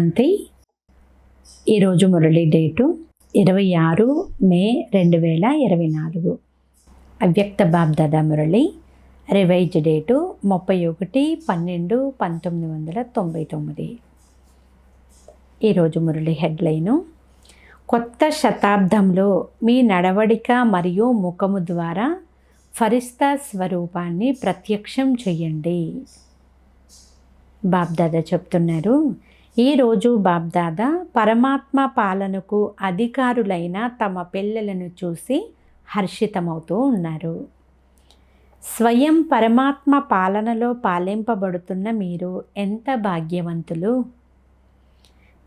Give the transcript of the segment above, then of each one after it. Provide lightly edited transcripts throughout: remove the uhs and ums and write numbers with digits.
శాంతి. ఈరోజు మురళి డేటు 26 మే 2024. అవ్యక్త BapDada Murali revise date 31/12/1999. ఈరోజు మురళి హెడ్లైను: కొత్త శతాబ్దంలో మీ నడవడిక మరియు ముఖము ద్వారా ఫరిస్తా స్వరూపాన్ని ప్రత్యక్షం చేయండి. బాబ్దాదా చెప్తున్నారు, ఈరోజు బాబ్దాదా పరమాత్మ పాలనకు అధికారులైన తమ పిల్లలను చూసి హర్షితమవుతూ ఉన్నారు. స్వయం పరమాత్మ పాలనలో పాలింపబడుతున్న మీరు ఎంత భాగ్యవంతులు.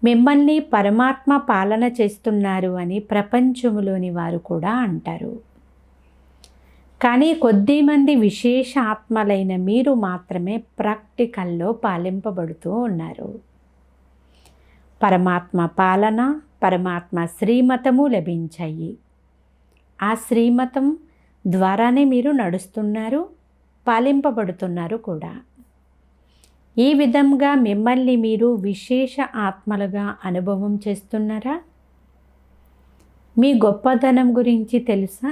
మిమ్మల్ని పరమాత్మ పాలన చేస్తున్నారు అని ప్రపంచంలోని వారు కూడా అంటారు. కానీ కొద్దిమంది విశేష ఆత్మలైన మీరు మాత్రమే ప్రాక్టికల్లో పాలింపబడుతూ ఉన్నారు. పరమాత్మ పాలన, పరమాత్మ శ్రీమతము లభించాయి. ఆ శ్రీమతం ద్వారానే మీరు నడుస్తున్నారు, పాలింపబడుతున్నారు కూడా. ఈ విధంగా మిమ్మల్ని మీరు విశేష ఆత్మలుగా అనుభవం చేస్తున్నారా? మీ గొప్పదనం గురించి తెలుసా?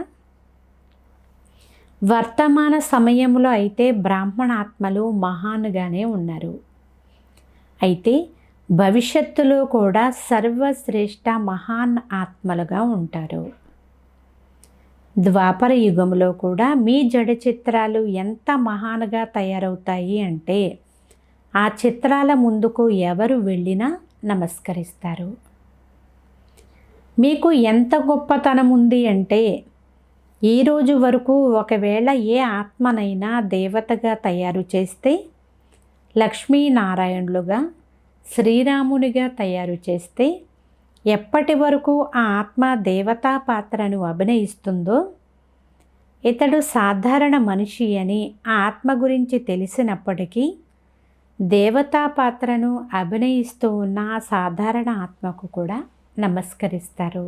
వర్తమాన సమయంలో అయితే బ్రాహ్మణాత్మలు మహాన్గానే ఉన్నారు. అయితే భవిష్యత్తులో కూడా సర్వశ్రేష్ఠ మహాన్ ఆత్మలుగా ఉంటారు. ద్వాపర యుగంలో కూడా మీ జడ చిత్రాలు ఎంత మహాన్గా తయారవుతాయి అంటే ఆ చిత్రాల ముందుకు ఎవరు వెళ్ళినా నమస్కరిస్తారు. మీకు ఎంత గొప్పతనం ఉంది అంటే ఈరోజు వరకు ఒకవేళ ఏ ఆత్మనైనా దేవతగా తయారు చేస్తే, లక్ష్మీనారాయణులుగా, శ్రీరామునిగా తయారు చేస్తే, ఎప్పటి వరకు ఆ ఆత్మ దేవతా పాత్రను అభినయిస్తుందో, ఇతడు సాధారణ మనిషి అని ఆ ఆత్మ గురించి తెలిసినప్పటికీ దేవతా పాత్రను అభినయిస్తూ ఉన్న ఆ సాధారణ ఆత్మకు కూడా నమస్కరిస్తారు.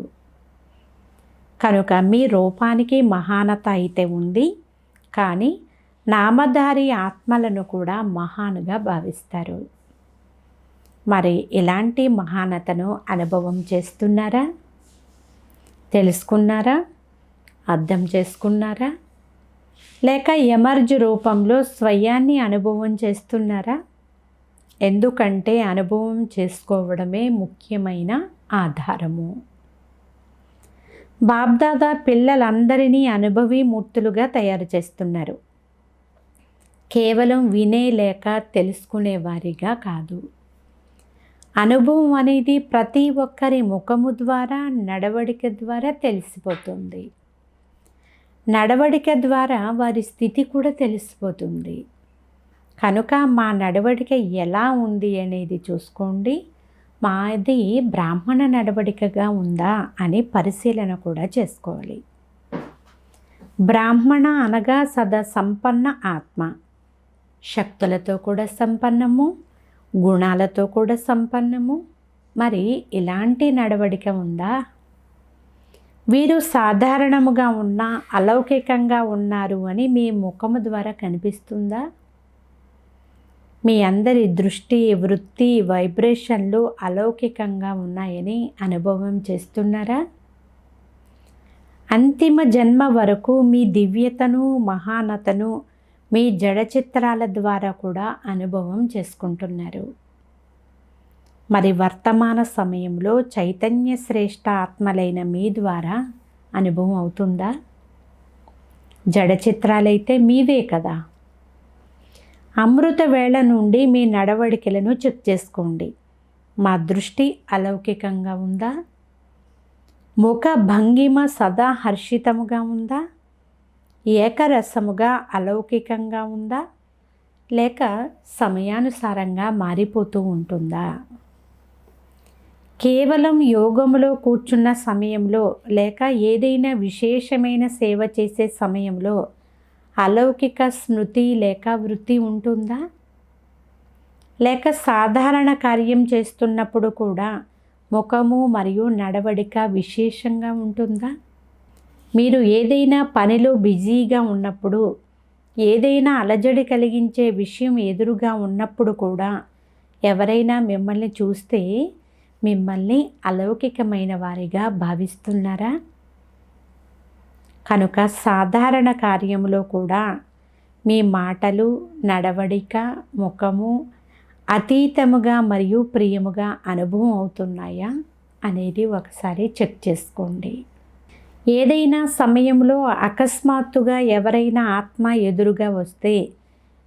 కనుక మీ రూపానికి మహానత అయితే ఉంది, కానీ నామధారి ఆత్మలను కూడా మహానుగా భావిస్తారు. మరి ఇలాంటి మహానతను అనుభవం చేస్తున్నారా? తెలుసుకున్నారా? అర్థం చేసుకున్నారా? లేక ఎమర్జ్ రూపంలో స్వయాన్ని అనుభవం చేస్తున్నారా? ఎందుకంటే అనుభవం చేసుకోవడమే ముఖ్యమైన ఆధారము. బాబ్దాదా పిల్లలందరినీ అనుభవీ మూర్తులుగా తయారు చేస్తున్నారు. కేవలం వినే లేక తెలుసుకునేవారిగా కాదు. అనుభవం అనేది ప్రతి ఒక్కరి ముఖము ద్వారా, నడవడిక ద్వారా తెలిసిపోతుంది. నడవడిక ద్వారా వారి స్థితి కూడా తెలిసిపోతుంది. కనుక మా నడవడిక ఎలా ఉంది అనేది చూసుకోండి. మాది బ్రాహ్మణ నడవడికగా ఉందా అని పరిశీలన కూడా చేసుకోవాలి. బ్రాహ్మణ అనగా సదా సంపన్న ఆత్మ, శక్తులతో కూడా సంపన్నము, గుణాలతో కూడా సంపన్నము. మరి ఇలాంటి నడవడిక ఉందా? వీరు సాధారణముగా ఉన్నా అలౌకికంగా ఉన్నారు అని మీ ముఖము ద్వారా కనిపిస్తుందా? మీ అందరి దృష్టి, వృత్తి, వైబ్రేషన్లు అలౌకికంగా ఉన్నాయని అనుభవం చేస్తున్నారా? అంతిమ జన్మ వరకు మీ దివ్యతను, మహానతను మీ జడ చిత్రాల ద్వారా కూడా అనుభవం చేసుకుంటున్నారు. మరి వర్తమాన సమయంలో చైతన్య శ్రేష్ఠ ఆత్మలైన మీ ద్వారా అనుభవం అవుతుందా? జడ చిత్రాలైతే మీవే కదా. అమృత వేళ నుండి మీ నడవడికలను చెక్ చేసుకోండి. మా దృష్టి అలౌకికంగా ఉందా? ముఖ భంగిమ సదా హర్షితముగా ఉందా? ఏకరసముగా అలౌకికంగా ఉందా? లేక సమయానుసారంగా మారిపోతూ ఉంటుందా? కేవలం యోగములో కూర్చున్న సమయంలో లేక ఏదైనా విశేషమైన సేవ చేసే సమయంలో అలౌకిక స్మృతి లేక వృత్తి ఉంటుందా? లేక సాధారణ కార్యం చేస్తున్నప్పుడు కూడా ముఖము మరియు నడవడిక విశేషంగా ఉంటుందా? మీరు ఏదైనా పనిలో బిజీగా ఉన్నప్పుడు, ఏదైనా అలజడి కలిగించే విషయం ఎదురుగా ఉన్నప్పుడు కూడా ఎవరైనా మిమ్మల్ని చూస్తే మిమ్మల్ని అలౌకికమైన వారిగా భావిస్తున్నారా? కనుక సాధారణ కార్యములో కూడా మీ మాటలు, నడవడిక, ముఖము అతీతముగా మరియు ప్రియముగా అనుభవం అవుతున్నాయా అనేది ఒకసారి చెక్ చేసుకోండి. ఏదైనా సమయంలో అకస్మాత్తుగా ఎవరైనా ఆత్మ ఎదురుగా వస్తే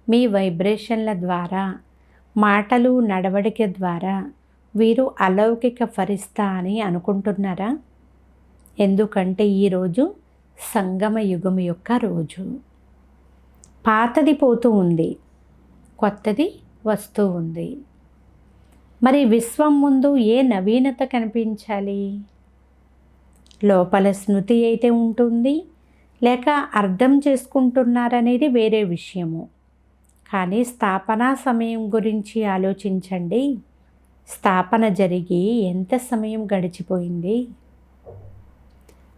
మీ వైబ్రేషన్ల ద్వారా, మాటలు, నడవడిక ద్వారా వీరు అలౌకిక ఫరిస్తా అని అనుకుంటున్నారా? ఎందుకంటే ఈరోజు సంగమ యుగం యొక్క రోజు. పాతది పోతూ ఉంది, కొత్తది వస్తూ ఉంది. మరి విశ్వం ముందు ఏ నవీనత కనిపించాలి? లోపల స్మృతి అయితే ఉంటుంది, లేక అర్థం చేసుకుంటున్నారనేది వేరే విషయము. కానీ స్థాపన సమయం గురించి ఆలోచించండి. స్థాపన జరిగి ఎంత సమయం గడిచిపోయింది?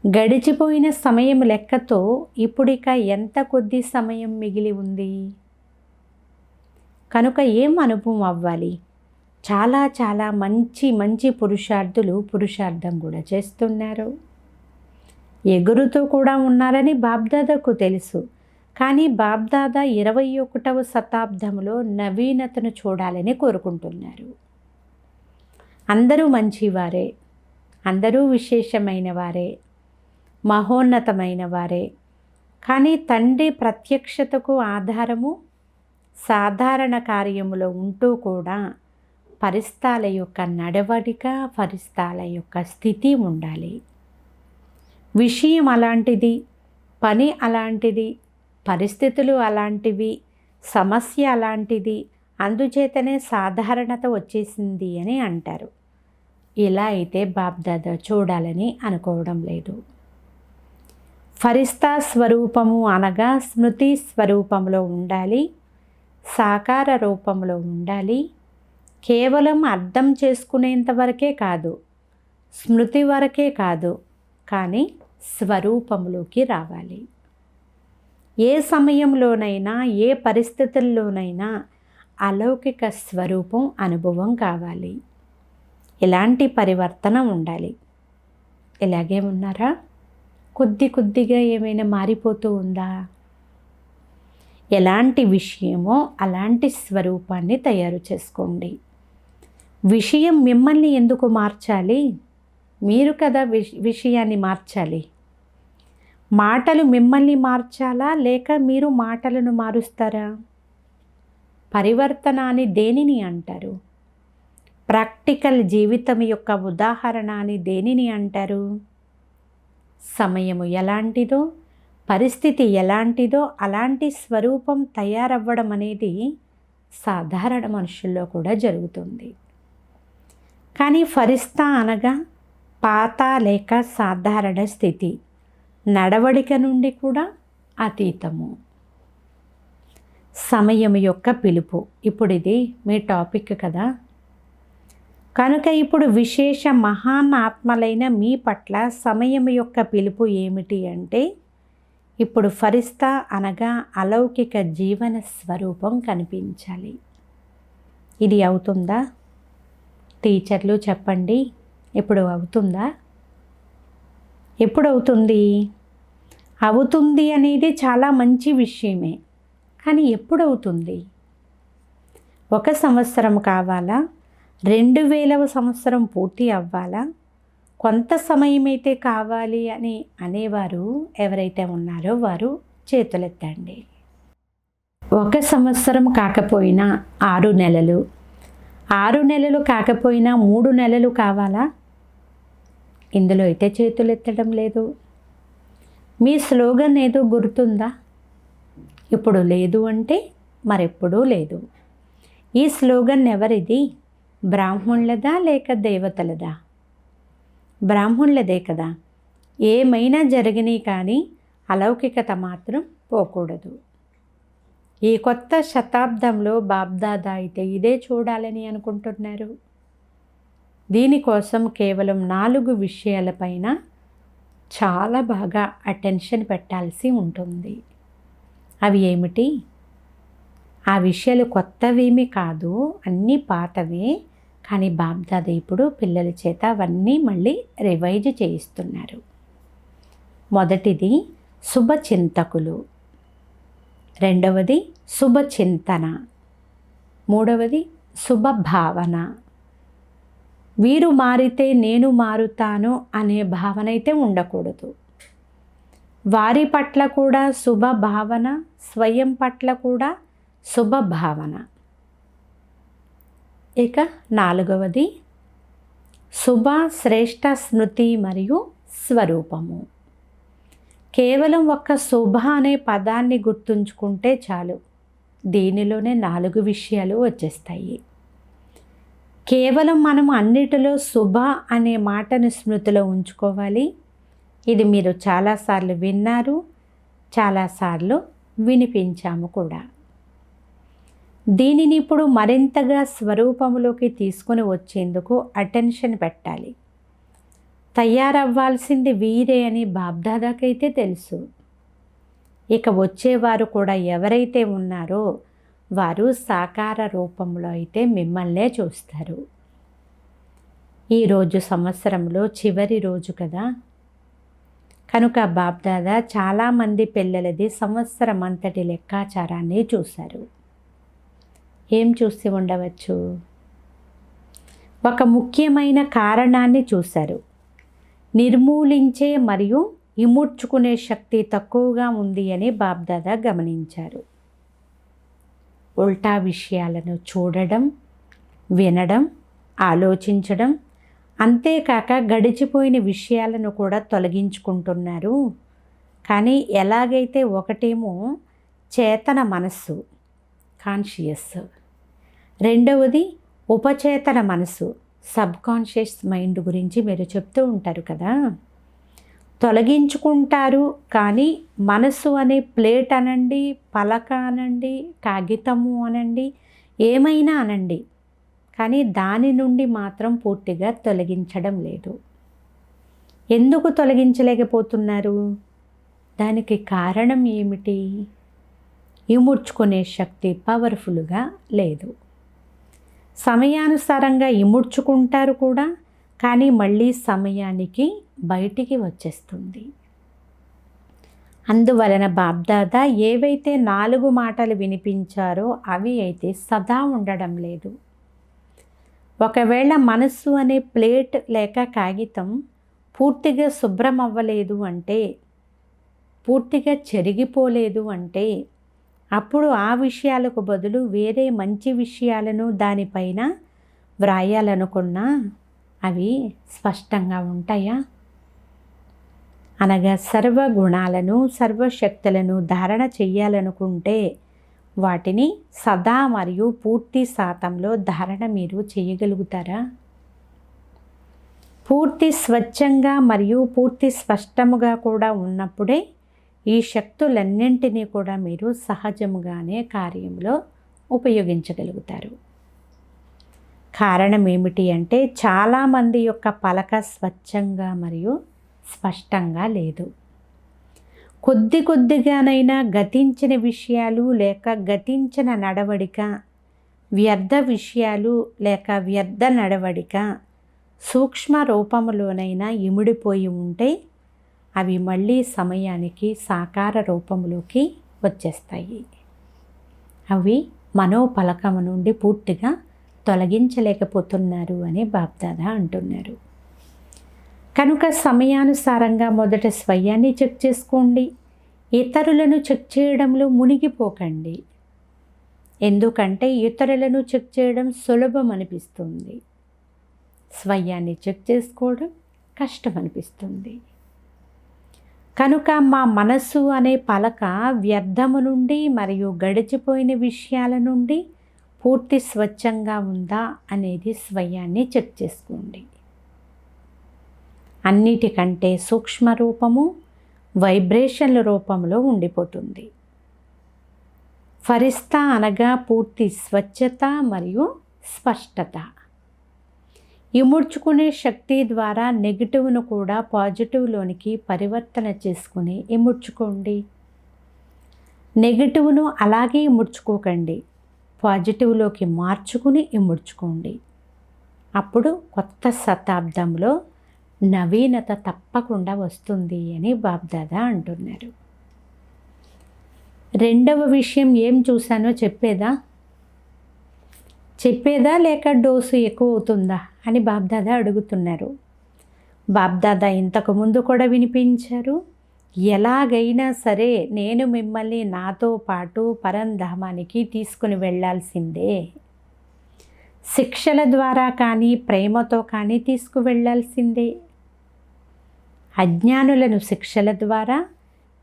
గడిచిపోయిన సమయం లెక్కతో ఇప్పుడిక ఎంత కొద్ది సమయం మిగిలి ఉంది? కనుక ఏం అనుభవం అవ్వాలి? చాలా చాలా మంచి మంచి పురుషార్థం కూడా చేస్తున్నారు. ఎగురుతూ కూడా ఉన్నారని బాబ్దాదాకు తెలుసు. కానీ బాబ్దాదా 21వ శతాబ్దంలో నవీనతను చూడాలని కోరుకుంటున్నారు. అందరూ మంచివారే, అందరూ విశేషమైన వారే, మహోన్నతమైన వారే. కానీ తండ్రి ప్రత్యక్షతకు ఆధారము సాధారణ కార్యములో ఉంటూ కూడా ఫరిస్తాల యొక్క నడవడిక, ఫరిస్తాల యొక్క స్థితి ఉండాలి. విషయం అలాంటిది, పని అలాంటిది, పరిస్థితులు అలాంటివి, సమస్య అలాంటిది, అందుచేతనే సాధారణత వచ్చేసింది అని అంటారు. ఇలా అయితే బాబ్దాదా చూడాలని అనుకోవడం లేదు. ఫరిస్తా స్వరూపము అనగా స్మృతి స్వరూపంలో ఉండాలి, సాకార రూపంలో ఉండాలి. కేవలం అర్థం చేసుకునేంత వరకే కాదు, స్మృతి వరకే కాదు, కానీ స్వరూపంలోకి రావాలి. ఏ సమయంలోనైనా, ఏ పరిస్థితుల్లోనైనా అలౌకిక స్వరూపం అనుభవం కావాలి. ఇలాంటి పరివర్తన ఉండాలి. ఇలాగే ఉన్నారా? కొద్దిగా ఏమైనా మారిపోతూ ఉందా? ఎలాంటి విషయమో అలాంటి స్వరూపాన్ని తయారు చేసుకోండి. విషయం మిమ్మల్ని ఎందుకు మార్చాలి? మీరు కదా విషయాన్ని మార్చాలి. మాటలు మిమ్మల్ని మార్చాలా, లేక మీరు మాటలను మారుస్తారా? పరివర్తన అని దేనిని అంటారు? ప్రాక్టికల్ జీవితం యొక్క ఉదాహరణ అని దేనిని అంటారు? సమయము ఎలాంటిదో, పరిస్థితి ఎలాంటిదో అలాంటి స్వరూపం తయారవ్వడం అనేది సాధారణ మనుషుల్లో కూడా జరుగుతుంది. కానీ ఫరిస్తా అనగా పాత లేక సాధారణ స్థితి, నడవడిక నుండి కూడా అతీతము. సమయం యొక్క పిలుపు. ఇప్పుడు ఇది మీ టాపిక్ కదా. కనుక ఇప్పుడు విశేష మహాన్ ఆత్మలైన మీ పట్ల సమయం యొక్క పిలుపు ఏమిటి అంటే, ఇప్పుడు ఫరిస్తా అనగా అలౌకిక జీవన స్వరూపం కనిపించాలి. ఇది అవుతుందా? టీచర్లు చెప్పండి, ఇప్పుడు అవుతుందా? ఎప్పుడు అవుతుంది? అవుతుంది అనేది చాలా మంచి విషయమే, కానీ ఎప్పుడు అవుతుంది? 1 సంవత్సరం కావాలా? 2000వ సంవత్సరం పూర్తి అవ్వాలా? కొంత సమయం అయితే కావాలి అని అనేవారు ఎవరైతే ఉన్నారో వారు చేతులెత్తండి. 1 సంవత్సరం కాకపోయినా 6 నెలలు, 6 నెలలు కాకపోయినా 3 నెలలు కావాలా? ఇందులో అయితే చేతులెత్తడం లేదు. మీ స్లోగన్ ఏదో గుర్తుందా? ఇప్పుడు లేదు అంటే మరెప్పుడూ లేదు. ఈ స్లోగన్ ఎవరిది? బ్రాహ్మణులదా లేక దేవతలదా? బ్రాహ్మణులదే కదా. ఏమైనా జరిగినాయి కానీ అలౌకికత మాత్రం పోకూడదు. ఈ కొత్త శతాబ్దంలో బాబ్దాదా అయితే ఇదే చూడాలని అనుకుంటున్నారు. దీనికోసం కేవలం 4 విషయాలపైన చాలా బాగా అటెన్షన్ పెట్టాల్సి ఉంటుంది. అవి ఏమిటి? ఆ విషయాలు కొత్తవేమీ కాదు, అన్నీ పాతవే. కానీ బాబ్దాదా ఇప్పుడు పిల్లల చేత అవన్నీ మళ్ళీ రివైజ్ చేయిస్తున్నారు. మొదటిది శుభచింతకులు, రెండవది శుభచింతన, మూడవది శుభభావన. వీరు మారితే నేను మారుతాను అనే భావన అయితే ఉండకూడదు. వారి పట్ల కూడా శుభభావన, స్వయం పట్ల కూడా శుభభావన. ఇక నాలుగవది శుభ శ్రేష్ఠ స్మృతి మరియు స్వరూపము. కేవలం ఒక్క శుభ అనే పదాన్ని గుర్తుంచుకుంటే చాలు, దీనిలోనే 4 విషయాలు వచ్చేస్తాయి. కేవలం మనం అన్నిటిలో శుభ అనే మాటను స్మృతిలో ఉంచుకోవాలి. ఇది మీరు చాలాసార్లు విన్నారు, చాలాసార్లు వినిపించాము కూడా. దీనిని ఇప్పుడు మరింతగా స్వరూపంలోకి తీసుకొని వచ్చేందుకు అటెన్షన్ పెట్టాలి. తయారవ్వాల్సింది వీరే అని బాబ్దాదాకైతే తెలుసు. ఇక వచ్చేవారు కూడా ఎవరైతే ఉన్నారో వారు సాకార రూపంలో అయితే మిమ్మల్నే చూస్తారు. ఈరోజు సంవత్సరంలో చివరి రోజు కదా, కనుక బాబ్దాదా చాలామంది పిల్లలది సంవత్సరం అంతటి లెక్కాచారాన్ని చూశారు. ఏం చూసి ఉండవచ్చు? ఒక ముఖ్యమైన కారణాన్ని చూశారు. నిర్మూలించే మరియు ఇముడ్చుకునే శక్తి తక్కువగా ఉంది అని బాబ్దాదా గమనించారు. ఉల్టా విషయాలను చూడడం, వినడం, ఆలోచించడం, అంతేకాక గడిచిపోయిన విషయాలను కూడా తొలగించుకుంటున్నారు. కానీ ఎలాగైతే ఒకటేమో చేతన మనస్సు, కాన్షియస్, రెండవది ఉపచేతన మనసు, సబ్కాన్షియస్ మైండ్ గురించి మీరు చెప్తూ ఉంటారు కదా. తొలగించుకుంటారు, కానీ మనసు అనే ప్లేట్ అనండి, పలక అనండి, కాగితము అనండి, ఏమైనా అనండి, కానీ దాని నుండి మాత్రం పూర్తిగా తొలగించడం లేదు. ఎందుకు తొలగించలేకపోతున్నారు? దానికి కారణం ఏమిటి? ఇముడ్చుకునే శక్తి పవర్ఫుల్గా లేదు. సమయానుసారంగా ఇముడ్చుకుంటారు కూడా, కానీ మళ్ళీ సమయానికి బయటికి వచ్చేస్తుంది. అందువలన బాబ్దాదా ఏవైతే 4 మాటలు వినిపించారో అవి అయితే సదా ఉండడం లేదు. ఒకవేళ మనస్సు అనే ప్లేట్ లేక కాగితం పూర్తిగా శుభ్రం అవ్వలేదు అంటే, పూర్తిగా చెరిగిపోలేదు అంటే, అప్పుడు ఆ విషయాలకు బదులు వేరే మంచి విషయాలను దానిపైన వ్రాయాలనుకున్నా అవి స్పష్టంగా ఉంటాయా? అనగా సర్వగుణాలను, సర్వశక్తులను ధారణ చెయ్యాలనుకుంటే వాటిని సదా మరియు పూర్తి శాతంలో ధారణ మీరు చేయగలుగుతారా? పూర్తి స్వచ్ఛంగా మరియు పూర్తి స్పష్టముగా కూడా ఉన్నప్పుడే ఈ శక్తులన్నింటినీ కూడా మీరు సహజముగానే కార్యంలో ఉపయోగించగలుగుతారు. కారణం ఏమిటి అంటే, చాలామంది యొక్క పలక స్వచ్ఛంగా మరియు స్పష్టంగా లేదు. కొద్ది కొద్దిగానైనా గతించిన విషయాలు లేక గతించిన నడవడిక, వ్యర్థ విషయాలు లేక వ్యర్థ నడవడిక సూక్ష్మ రూపంలోనైనా ఇమిడిపోయి ఉంటే అవి మళ్ళీ సమయానికి సాకార రూపంలోకి వచ్చేస్తాయి. అవి మనోపలకము నుండి పూర్తిగా తొలగించలేకపోతున్నారు అని బాబ్దాదా అంటున్నారు. కనుక సమయానుసారంగా మొదట స్వయాన్ని చెక్ చేసుకోండి. ఇతరులను చెక్ చేయడంలో మునిగిపోకండి. ఎందుకంటే ఇతరులను చెక్ చేయడం సులభం అనిపిస్తుంది, స్వయాన్ని చెక్ చేసుకోవడం కష్టం అనిపిస్తుంది. కనుక మా మనస్సు అనే పలక వ్యర్థము నుండి మరియు గడిచిపోయిన విషయాల నుండి పూర్తి స్వచ్ఛంగా ఉందా అనేది స్వయాన్ని చెక్ చేసుకోండి. అన్నిటికంటే సూక్ష్మ రూపము వైబ్రేషన్ల రూపంలో ఉండిపోతుంది. ఫరిస్తా అనగా పూర్తి స్వచ్ఛత మరియు స్పష్టత. ఇముడ్చుకునే శక్తి ద్వారా నెగిటివ్ను కూడా పాజిటివ్లోనికి పరివర్తన చేసుకుని ఇముడ్చుకోండి. నెగిటివ్ను అలాగే ఇముడ్చుకోకండి, పాజిటివ్లోకి మార్చుకుని ఇముడ్చుకోండి. అప్పుడు కొత్త శతాబ్దంలో నవీనత తప్పకుండా వస్తుంది అని బాబ్దాదా అంటున్నారు. రెండవ విషయం ఏం చూశానో చెప్పేదా లేక డోసు ఎక్కువ అవుతుందా అని బాబ్దాదా అడుగుతున్నారు. బాబ్దాదా ఇంతకుముందు కూడా వినిపించారు. ఎలాగైనా సరే నేను మిమ్మల్ని నాతో పాటు పరంధామానికి తీసుకుని వెళ్ళాల్సిందే. శిక్షల ద్వారా కానీ ప్రేమతో కానీ తీసుకువెళ్ళాల్సిందే. అజ్ఞానులను శిక్షల ద్వారా,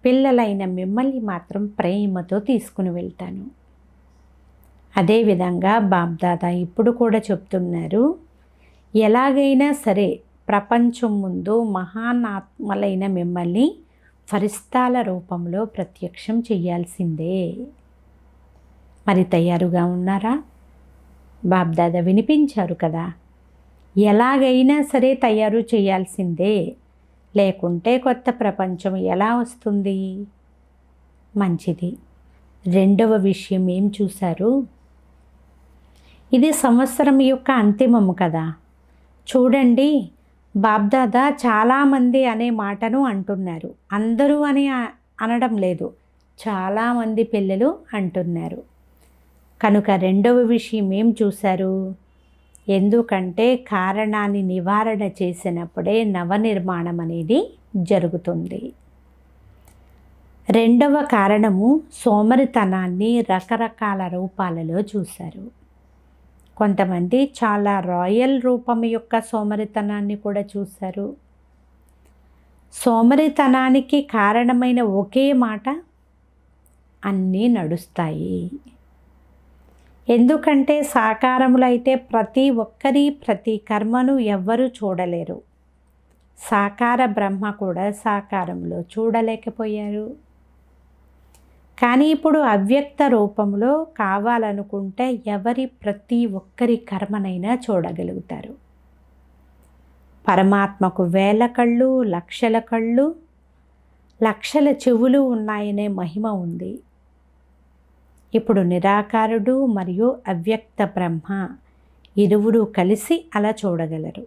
పిల్లలైన మిమ్మల్ని మాత్రం ప్రేమతో తీసుకుని వెళ్తాను. అదేవిధంగా బాబ్దాదా ఇప్పుడు కూడా చెప్తున్నారు, ఎలాగైనా సరే ప్రపంచం ముందు మహానాత్మలైన మిమ్మల్ని ఫరిస్తాల రూపంలో ప్రత్యక్షం చేయాల్సిందే. మరి తయారుగా ఉన్నారా? బాబ్దాదా వినిపించారు కదా, ఎలాగైనా సరే తయారు చేయాల్సిందే, లేకుంటే కొత్త ప్రపంచం ఎలా వస్తుంది? మంచిది. రెండవ విషయం ఏం చూశారు? ఇది సంవత్సరం యొక్క అంతిమము కదా. చూడండి, బాబ్దాదా చాలామంది అనే మాటను అంటున్నారు. అందరూ అని అనడం లేదు, చాలామంది పిల్లలు అంటున్నారు. కనుక రెండవ విషయం ఏం చూశారు? ఎందుకంటే కారణాన్ని నివారణ చేసినప్పుడే నవనిర్మాణం అనేది జరుగుతుంది. రెండవ కారణము సోమరితనాన్ని రకరకాల రూపాలలో చూశారు. కొంతమంది చాలా రాయల్ రూపం యొక్క సోమరితనాన్ని కూడా చూశారు. సోమరితనానికి కారణమైన ఒకే మాట, అన్నీ నడుస్తాయి. ఎందుకంటే సాకారములు అయితే ప్రతి ఒక్కరి ప్రతి కర్మను ఎవ్వరూ చూడలేరు. సాకార బ్రహ్మ కూడా సాకారంలో చూడలేకపోయారు. కానీ ఇప్పుడు అవ్యక్త రూపంలో కావాలనుకుంటే ఎవరి ప్రతి ఒక్కరి కర్మనైనా చూడగలుగుతారు. పరమాత్మకు వేల కళ్ళు, లక్షల కళ్ళు, లక్షల చెవులు ఉన్నాయనే మహిమ ఉంది. ఇప్పుడు నిరాకారుడు మరియు అవ్యక్త బ్రహ్మ ఇరువురు కలిసి అలా చూడగలరు.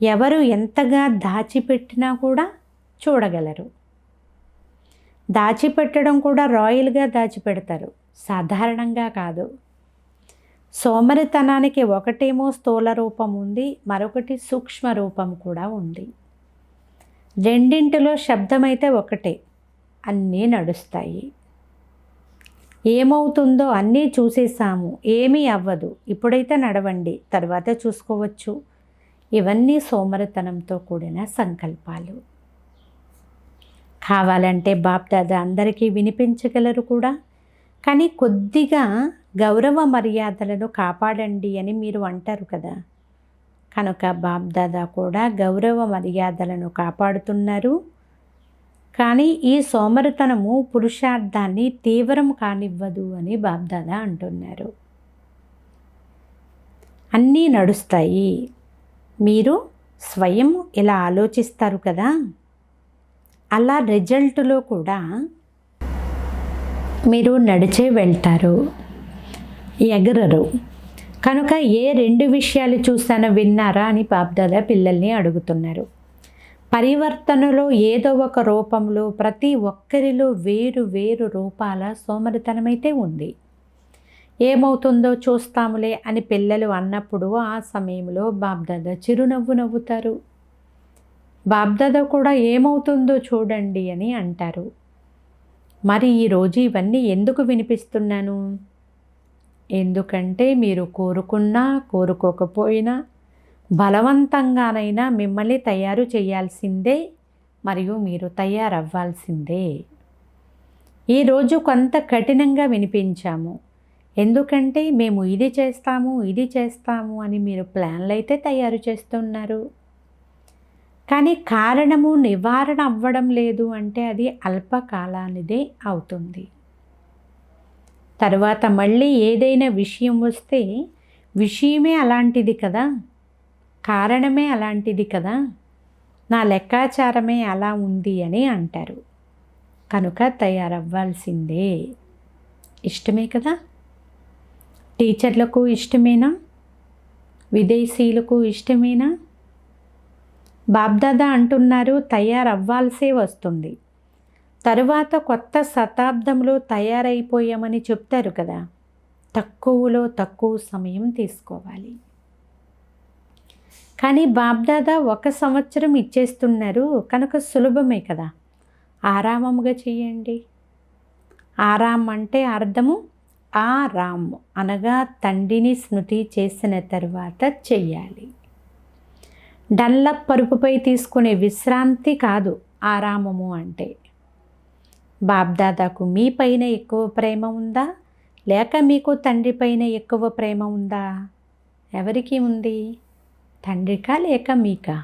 ఎవరు ఎంతగా దాచిపెట్టినా కూడా చూడగలరు. దాచిపెట్టడం కూడా రాయల్గా దాచిపెడతారు, సాధారణంగా కాదు. సోమరితనానికి ఒకటేమో స్థూల రూపం ఉంది, మరొకటి సూక్ష్మ రూపం కూడా ఉంది. రెండింటిలో శబ్దమైతే ఒకటే, అన్నీ నడుస్తాయి. ఏమవుతుందో అన్నీ చూసేసాము, ఏమీ అవ్వదు, ఇప్పుడైతే నడవండి, తర్వాత చూసుకోవచ్చు. ఇవన్నీ సోమరితనంతో కూడిన సంకల్పాలు. కావాలంటే బాప్దాదా అందరికీ వినిపించగలరు కూడా. కానీ కొద్దిగా గౌరవ మర్యాదలను కాపాడండి అని మీరు అంటారు కదా. కనుక బాప్దాదా కూడా గౌరవ మర్యాదలను కాపాడుతున్నారు. కానీ ఈ సోమరితనము పురుషార్థాన్ని తీవ్రం కానివ్వదు అని బాప్దాదా అంటున్నారు. అన్నీ నడుస్తాయి. మీరు స్వయం ఇలా ఆలోచిస్తారు కదా, అలా రిజల్ట్లో కూడా మీరు నడిచే వెళ్తారు, ఎగరరు. కనుక ఏ రెండు విషయాలు చూస్తానో విన్నారా అని బాప్దాదా పిల్లల్ని అడుగుతున్నారు. పరివర్తనలో ఏదో ఒక రూపంలో ప్రతి ఒక్కరిలో వేరు వేరు రూపాల సోమరితనమైతే ఉంది. ఏమవుతుందో చూస్తాములే అని పిల్లలు అన్నప్పుడు ఆ సమయంలో బాప్దాదా చిరునవ్వు నవ్వుతారు. బాప్దాదా కూడా ఏమవుతుందో చూడండి అని అంటారు. మరి ఈరోజు ఇవన్నీ ఎందుకు వినిపిస్తున్నాను? ఎందుకంటే మీరు కోరుకున్నా కోరుకోకపోయినా బలవంతంగానైనా మిమ్మల్ని తయారు చేయాల్సిందే, మరియు మీరు తయారవ్వాల్సిందే. ఈరోజు కొంత కఠినంగా వినిపించాము, ఎందుకంటే మేము ఇది చేస్తాము అని మీరు ప్లాన్లు అయితే తయారు చేస్తున్నారు. కానీ కారణము నివారణ అవ్వడం లేదు అంటే అది అల్పకాలానిదే అవుతుంది. తర్వాత మళ్ళీ ఏదైనా విషయం వస్తే విషయమే అలాంటిది కదా, కారణమే అలాంటిది కదా, నా లెక్కాచారమే అలా ఉంది అని అంటారు. కనుక తయారవ్వాల్సిందే. ఇష్టమే కదా. టీచర్లకు ఇష్టమేనా? విదేశీయులకు ఇష్టమేనా? బాబ్దాదా అంటున్నారు తయారవ్వాల్సే వస్తుంది. తరువాత కొత్త శతాబ్దంలో తయారైపోయామని చెప్తారు కదా. తక్కువలో తక్కువ సమయం తీసుకోవాలి. కానీ బాబ్దాదా 1 సంవత్సరం ఇచ్చేస్తున్నారు కనుక సులభమే కదా. ఆరామముగా చేయండి. ఆరాం అంటే అర్థము ఆరామ్ అనగా తండ్రిని స్మృతి చేసిన తర్వాత చెయ్యాలి. డల్లప్ పరుపుపై తీసుకునే విశ్రాంతి కాదు ఆరామము అంటే. బాబ్దాదాకు మీ పైన ఎక్కువ ప్రేమ ఉందా, లేక మీకు తండ్రి పైన ఎక్కువ ప్రేమ ఉందా? ఎవరికి ఉంది? తండ్రికా లేక మీకా?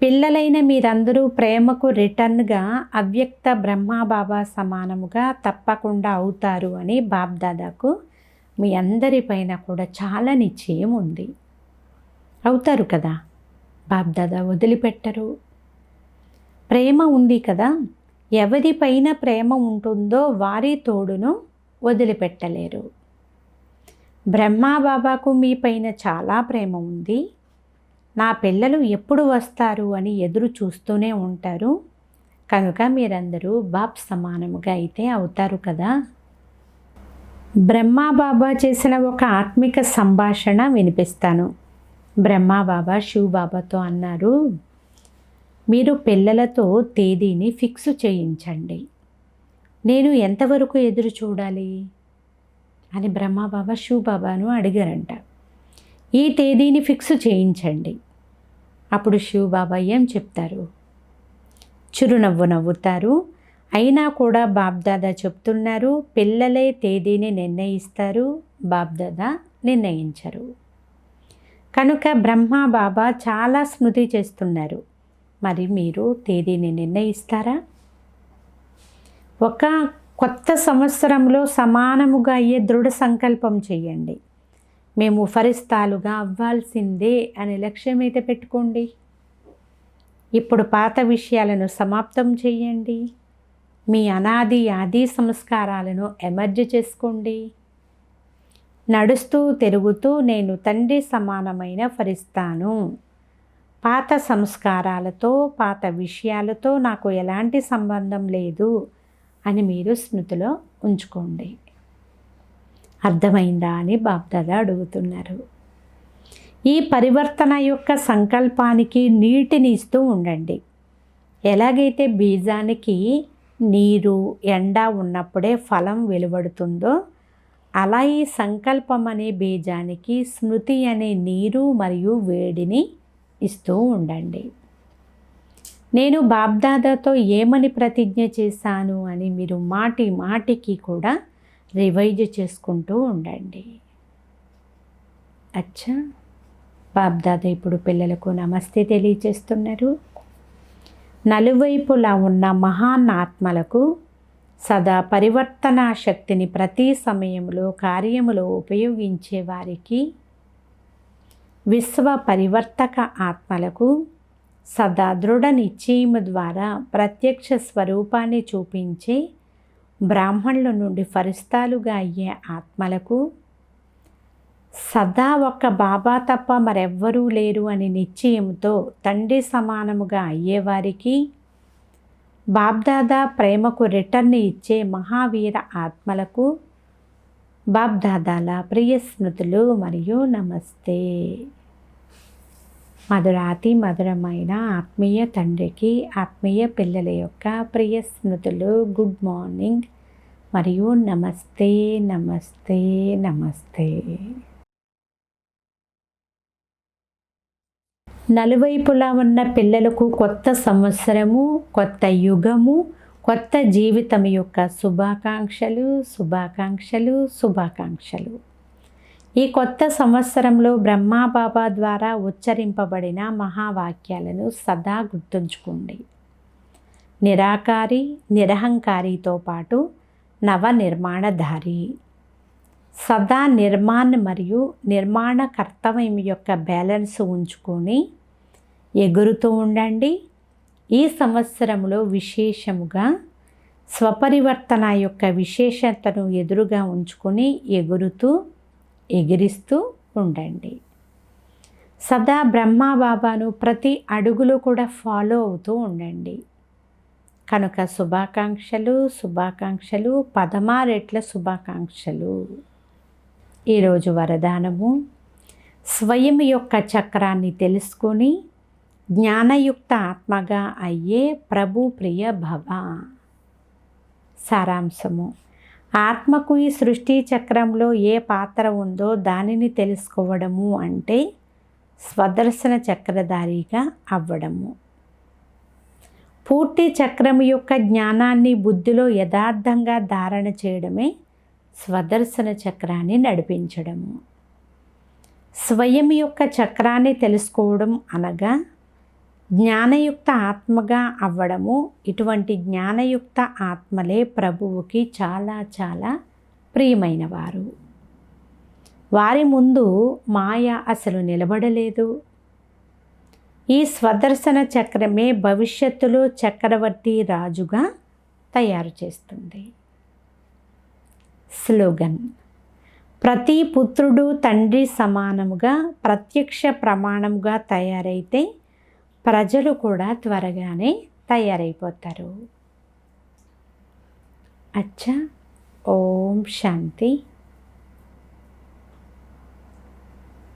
పిల్లలైన మీరందరూ ప్రేమకు రిటర్న్గా అవ్యక్త బ్రహ్మబాబా సమానముగా తప్పకుండా అవుతారు అని బాబ్దాదాకు మీ అందరిపైన కూడా చాలా నిశ్చయం ఉంది. అవుతారు కదా. బాబ్దాదా వదిలిపెట్టరు. ప్రేమ ఉంది కదా. ఎవరిపైన ప్రేమ ఉంటుందో వారి తోడును వదిలిపెట్టలేరు. బ్రహ్మబాబాకు మీ పైన చాలా ప్రేమ ఉంది. నా పిల్లలు ఎప్పుడు వస్తారు అని ఎదురు చూస్తూనే ఉంటారు. కనుక మీరందరూ బాబ్ సమానముగా అయితే అవుతారు కదా. బ్రహ్మబాబా చేసిన ఒక ఆత్మిక సంభాషణ వినిపిస్తాను. బ్రహ్మబాబా శివబాబాతో అన్నారు, మీరు పిల్లలతో తేదీని ఫిక్స్ చేయించండి. నేను ఎంతవరకు ఎదురు చూడాలి అని బ్రహ్మబాబా శివబాబాను అడిగారంట. ఈ తేదీని ఫిక్స్ చేయించండి. అప్పుడు శివబాబా ఏం చెప్తారు? చిరునవ్వు నవ్వుతారు. అయినా కూడా బాబ్దాదా చెప్తున్నారు, పిల్లలే తేదీని నిర్ణయిస్తారు, బాబ్దాదా నిర్ణయించరు. కనుక బ్రహ్మబాబా చాలా స్మృతి చేస్తున్నారు. మరి మీరు తేదీని నిర్ణయిస్తారా? ఒక కొత్త సంవత్సరంలో సమానముగా అయ్యే దృఢ సంకల్పం చేయండి. మేము ఫరిస్తాలుగా అవ్వాల్సిందే అనే లక్ష్యం అయితే పెట్టుకోండి. ఇప్పుడు పాత విషయాలను సమాప్తం చేయండి. మీ అనాది ఆది సంస్కారాలను ఎమర్జ్ చేసుకోండి. నడుస్తూ తిరుగుతూ నేను తండ్రి సమానమైన ఫరిస్తాను. పాత సంస్కారాలతో పాత విషయాలతో నాకు ఎలాంటి సంబంధం లేదు అని మీరు స్మృతిలో ఉంచుకోండి. అర్థమైందా అని బాబ్దాదా అడుగుతున్నారు. ఈ పరివర్తన యొక్క సంకల్పానికి నీటిని ఇస్తూ ఉండండి. ఎలాగైతే బీజానికి నీరు ఎండ ఉన్నప్పుడే ఫలం వెలువడుతుందో అలా ఈ సంకల్పం అనే బీజానికి స్మృతి అనే నీరు మరియు వేడిని ఇస్తూ ఉండండి. నేను బాబ్దాదాతో ఏమని ప్రతిజ్ఞ చేశాను అని మీరు మాటి మాటికి కూడా రివైజ్ చేసుకుంటూ ఉండండి. అచ్చా, బాబ్దాదా ఇప్పుడు పిల్లలకు నమస్తే తెలియచేస్తున్నారు. నలువైపులా ఉన్న మహాన్ ఆత్మలకు సదా పరివర్తనా శక్తిని ప్రతి సమయంలో కార్యములో ఉపయోగించే వారికి, విశ్వ పరివర్తక ఆత్మలకు సదా దృఢ నిశ్చయము ద్వారా ప్రత్యక్ష స్వరూపాన్ని చూపించే బ్రాహ్మణుల నుండి ఫరిస్తాలుగా అయ్యే ఆత్మలకు, సదా ఒక్క బాబా తప్ప మరెవ్వరూ లేరు అని నిశ్చయంతో తండ్రి సమానముగా అయ్యేవారికి, బాబ్దాదా ప్రేమకు రిటర్న్ ఇచ్చే మహావీర ఆత్మలకు బాబ్దాదాల ప్రియ స్మృతులు మరియు నమస్తే. మధురాతి మధురమైన ఆత్మీయ తండ్రికి ఆత్మీయ పిల్లల యొక్క ప్రియ స్మృతులు. గుడ్ మార్నింగ్ మరియు నమస్తే నమస్తే నమస్తే. నలువైపులా ఉన్న పిల్లలకు కొత్త సంవత్సరము, కొత్త యుగము, కొత్త జీవితం యొక్క శుభాకాంక్షలు శుభాకాంక్షలు శుభాకాంక్షలు. ఈ కొత్త సంవత్సరంలో బ్రహ్మబాబా ద్వారా ఉచ్చరింపబడిన మహావాక్యాలను సదా గుర్తుంచుకోండి. నిరాకారి నిరహంకారితో పాటు నవ నిర్మాణధారి, సదా నిర్మాణ మరియు నిర్మాణ కర్తవ్యం యొక్క బ్యాలెన్స్ ఉంచుకొని ఎగురుతూ ఉండండి. ఈ సంవత్సరంలో విశేషముగా స్వపరివర్తన యొక్క విశేషతను ఎదురుగా ఉంచుకొని ఎగిరిస్తూ ఉండండి. సదా బ్రహ్మబాబాను ప్రతి అడుగులో కూడా ఫాలో అవుతూ ఉండండి. కనుక శుభాకాంక్షలు 16 రెట్ల శుభాకాంక్షలు. ఈరోజు వరదానము: స్వయం యొక్క చక్రాన్ని తెలుసుకొని జ్ఞానయుక్త ఆత్మగా అయ్యే ప్రభు ప్రియ భవ. సారాంశము: ఆత్మకు ఈ సృష్టి చక్రంలో ఏ పాత్ర ఉందో దానిని తెలుసుకోవడము అంటే స్వదర్శన చక్రధారిగా అవ్వడము. పూర్తి చక్రం యొక్క జ్ఞానాన్ని బుద్ధిలో యథార్థంగా ధారణ చేయడమే స్వదర్శన చక్రాన్ని నడిపించడము. స్వయం యొక్క చక్రాన్ని తెలుసుకోవడం అనగా జ్ఞానయుక్త ఆత్మగా అవ్వడము. ఇటువంటి జ్ఞానయుక్త ఆత్మలే ప్రభువుకి చాలా చాలా ప్రియమైన వారు. వారి ముందు మాయ అసలు నిలబడలేదు. ఈ స్వదర్శన చక్రమే భవిష్యత్తులో చక్రవర్తి రాజుగా తయారు చేస్తుంది. స్లోగన్: ప్రతి పుత్రుడు తండ్రి సమానముగా ప్రత్యక్ష ప్రమాణముగా తయారైతే ప్రజలు కూడా త్వరగానే తయారైపోతారు. అచ్చా. ఓం శాంతి.